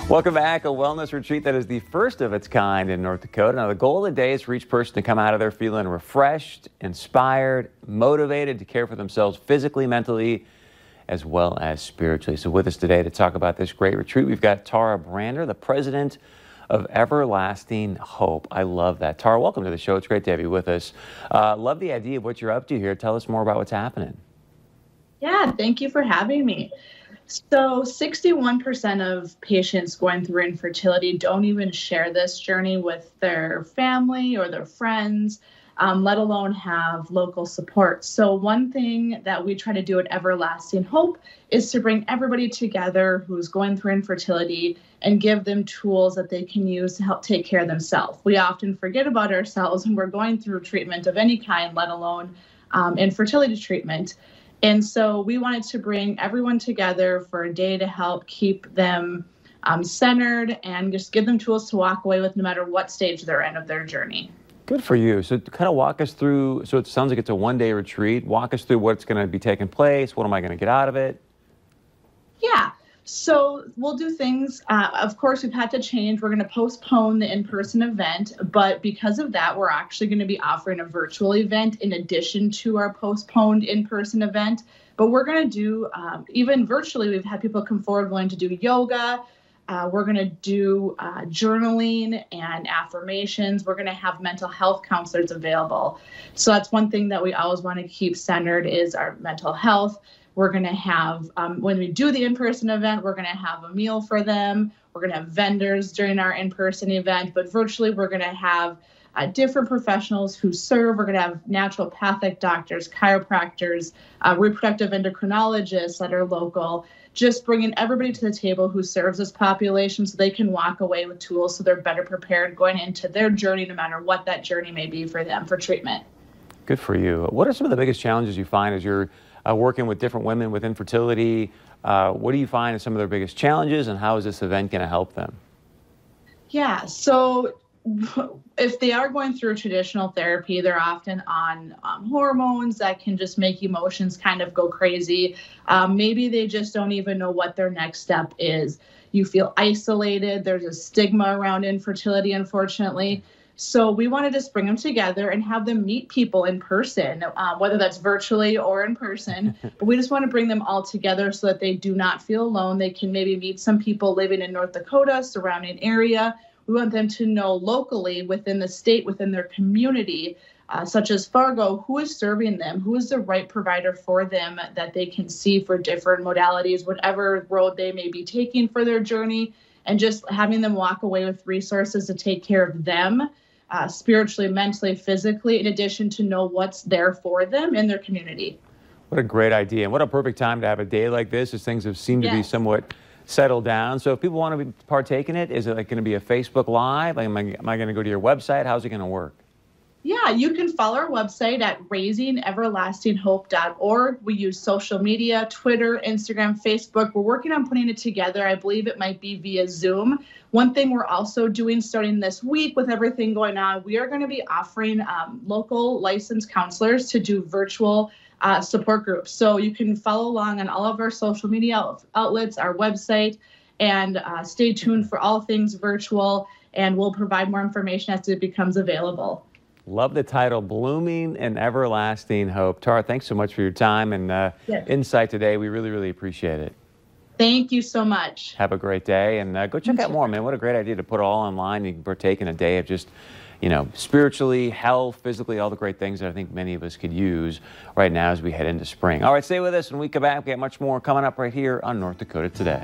Welcome back. A wellness retreat that is the first of its kind in North Dakota. Now, the goal of the day is for each person to come out of there feeling refreshed, inspired, motivated to care for themselves physically, mentally, as well as spiritually. So with us today to talk about this great retreat, we've got Tara Brander, the president of Everlasting Hope. I love that. Tara, welcome to the show. It's great to have you with us. Love the idea of what you're up to here. Tell us more about what's happening. Yeah, thank you for having me. So 61% of patients going through infertility don't even share this journey with their family or their friends, let alone have local support. So one thing that we try to do at Everlasting Hope is to bring everybody together who's going through infertility and give them tools that they can use to help take care of themselves. We often forget about ourselves when we're going through treatment of any kind, let alone infertility treatment. And so we wanted to bring everyone together for a day to help keep them centered and just give them tools to walk away with no matter what stage they're in of their journey. Good for you. So kind of walk us through, so it sounds like it's a one-day retreat. Walk us through what's going to be taking place. What am I going to get out of it? Yeah. So we'll do things, of course, we've had to change. We're going to postpone the in-person event, but because of that, we're actually going to be offering a virtual event in addition to our postponed in-person event. But we're going to do, even virtually, we've had people come forward willing to do yoga. We're going to do journaling and affirmations. We're going to have mental health counselors available. So that's one thing that we always want to keep centered is our mental health. We're going to have, when we do the in-person event, we're going to have a meal for them. We're going to have vendors during our in-person event, but virtually we're going to have different professionals who serve. We're going to have naturopathic doctors, chiropractors, reproductive endocrinologists that are local, just bringing everybody to the table who serves this population so they can walk away with tools so they're better prepared going into their journey, no matter what that journey may be for them for treatment. Good for you. What are some of the biggest challenges you find as you're working with different women with infertility? What do you find as some of their biggest challenges, and how is this event going to help them? Yeah, so if they are going through traditional therapy, they're often on hormones that can just make emotions kind of go crazy. Maybe they just don't even know what their next step is. You feel isolated. There's a stigma around infertility, unfortunately. So we want to just bring them together and have them meet people in person, whether that's virtually or in person. But we just want to bring them all together so that they do not feel alone. They can maybe meet some people living in North Dakota, surrounding area. We want them to know locally within the state, within their community, such as Fargo, who is serving them, who is the right provider for them that they can see for different modalities, whatever road they may be taking for their journey, and just having them walk away with resources to take care of them. Spiritually, mentally, physically, in addition to know what's there for them in their community. What a great idea, and what a perfect time to have a day like this as things have seemed to be somewhat settled down. So if people want to partake in it, is it like going to be a Facebook Live? Am I going to go to your website? How's it going to work? Yeah, you can follow our website at raisingeverlastinghope.org. We use social media, Twitter, Instagram, Facebook. We're working on putting it together. I believe it might be via Zoom. One thing we're also doing starting this week with everything going on, we are going to be offering local licensed counselors to do virtual support groups. So you can follow along on all of our social media outlets, our website, and stay tuned for all things virtual, and we'll provide more information as it becomes available. Love the title, Blooming in Everlasting Hope. Tara, thanks so much for your time and insight today. We really, really appreciate it. Thank you so much. Have a great day, and go check out more, man. What a great idea to put it all online. You can partake in a day of just, you know, spiritually, health, physically, all the great things that I think many of us could use right now as we head into spring. All right, stay with us. When we come back, we got much more coming up right here on North Dakota Today.